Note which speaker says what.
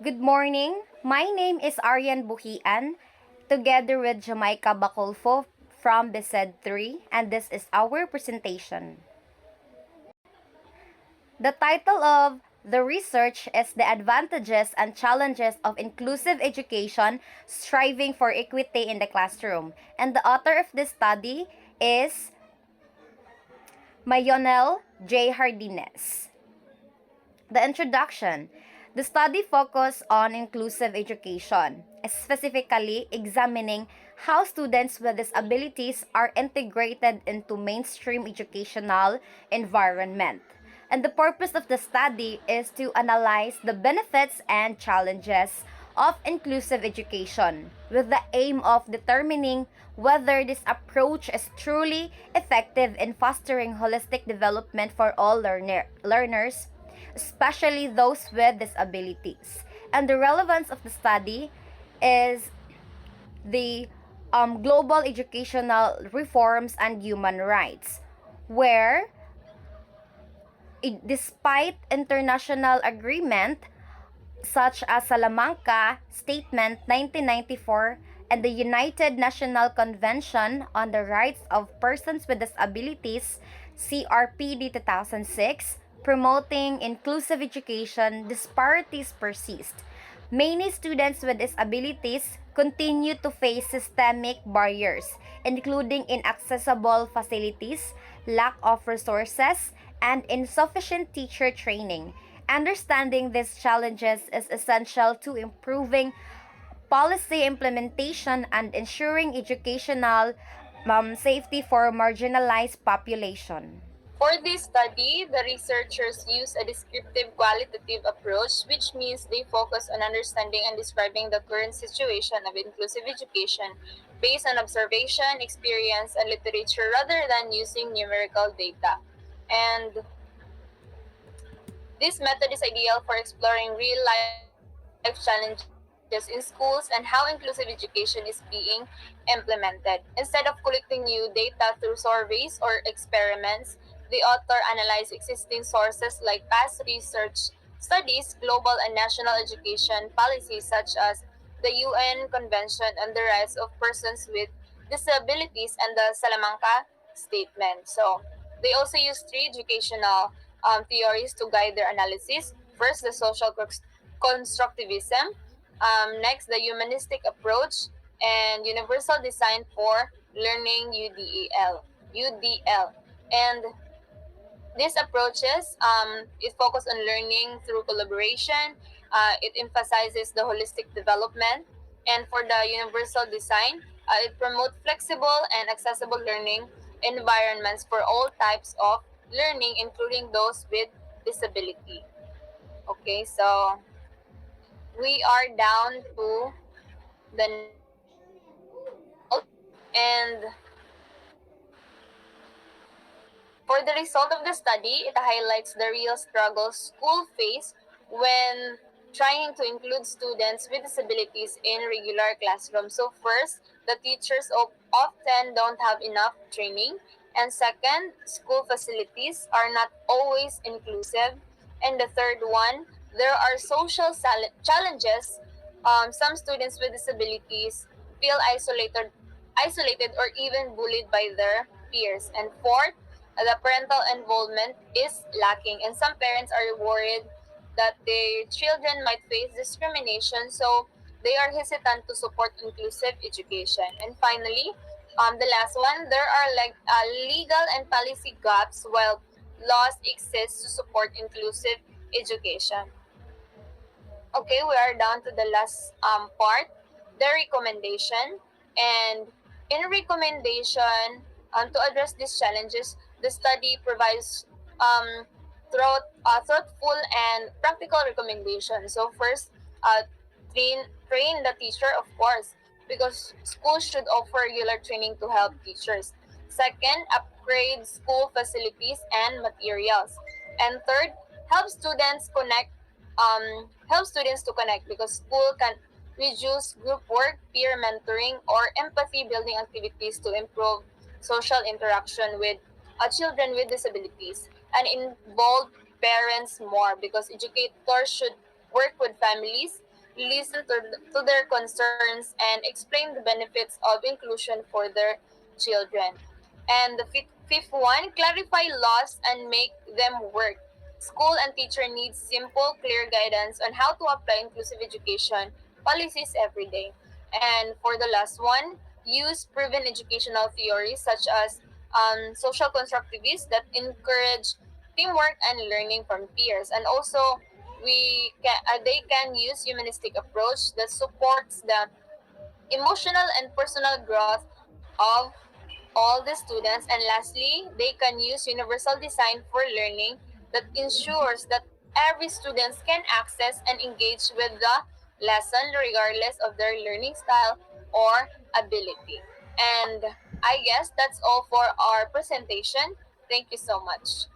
Speaker 1: Good morning. My name is Aryan Buhian, together with Jamaica Bacolfo from BSED 3, and this is our presentation. The title of the research is The Advantages and Challenges of Inclusive Education Striving for Equity in the Classroom. And the author of this study is Mayonel J. Hardines. The introduction. The study focused on inclusive education, specifically examining how students with disabilities are integrated into mainstream educational environment. And the purpose of the study is to analyze the benefits and challenges of inclusive education with the aim of determining whether this approach is truly effective in fostering holistic development for all learners, especially those with disabilities. And the relevance of the study is the global educational reforms and human rights, where despite international agreement such as Salamanca Statement 1994 and the United National Convention on the Rights of Persons with Disabilities, CRPD 2006, promoting inclusive education, disparities persist. Many students with disabilities continue to face systemic barriers, including inaccessible facilities, lack of resources, and insufficient teacher training. Understanding these challenges is essential to improving policy implementation and ensuring educational safety for marginalized population.
Speaker 2: For this study, the researchers use a descriptive qualitative approach, which means they focus on understanding and describing the current situation of inclusive education based on observation, experience, and literature rather than using numerical data. And this method is ideal for exploring real life challenges in schools and how inclusive education is being implemented. Instead of collecting new data through surveys or experiments, the author analyzed existing sources like past research studies, global and national education policies such as the UN Convention on the Rights of Persons with Disabilities and the Salamanca Statement. So they also use three educational theories to guide their analysis. First, the social constructivism. Next, the humanistic approach and universal design for learning UDL. And these approaches, it focus on learning through collaboration. It emphasizes the holistic development. And for the universal design, it promotes flexible and accessible learning environments for all types of learning, including those with disability. Okay, so we are down to the and for the result of the study, it highlights the real struggles school face when trying to include students with disabilities in regular classrooms. So first, the teachers often don't have enough training. And second, school facilities are not always inclusive. And the third one, there are social challenges. Some students with disabilities feel isolated or even bullied by their peers. And fourth, the parental involvement is lacking, and some parents are worried that their children might face discrimination, so they are hesitant to support inclusive education. And finally, the last one, there are like legal and policy gaps while laws exist to support inclusive education. Okay, we are down to the last part, the recommendation. And in recommendation, to address these challenges, the study provides thoughtful and practical recommendations. So first, train the teacher, of course, because schools should offer regular training to help teachers. Second, upgrade school facilities and materials. And third, help students connect help students to connect because school can reduce group work, peer mentoring, or empathy building activities to improve social interaction with children with disabilities and involve parents more because educators should work with families to their concerns, and explain the benefits of inclusion for their children. And the fifth one, clarify laws and make them work. School and teacher need simple, clear guidance on how to apply inclusive education policies every day. And for the last one, use proven educational theories such as social constructivists that encourage teamwork and learning from peers. And also, they can use humanistic approach that supports the emotional and personal growth of all the students. And lastly, they can use universal design for learning that ensures that every student can access and engage with the lesson regardless of their learning style or ability. And I guess that's all for our presentation. Thank you so much.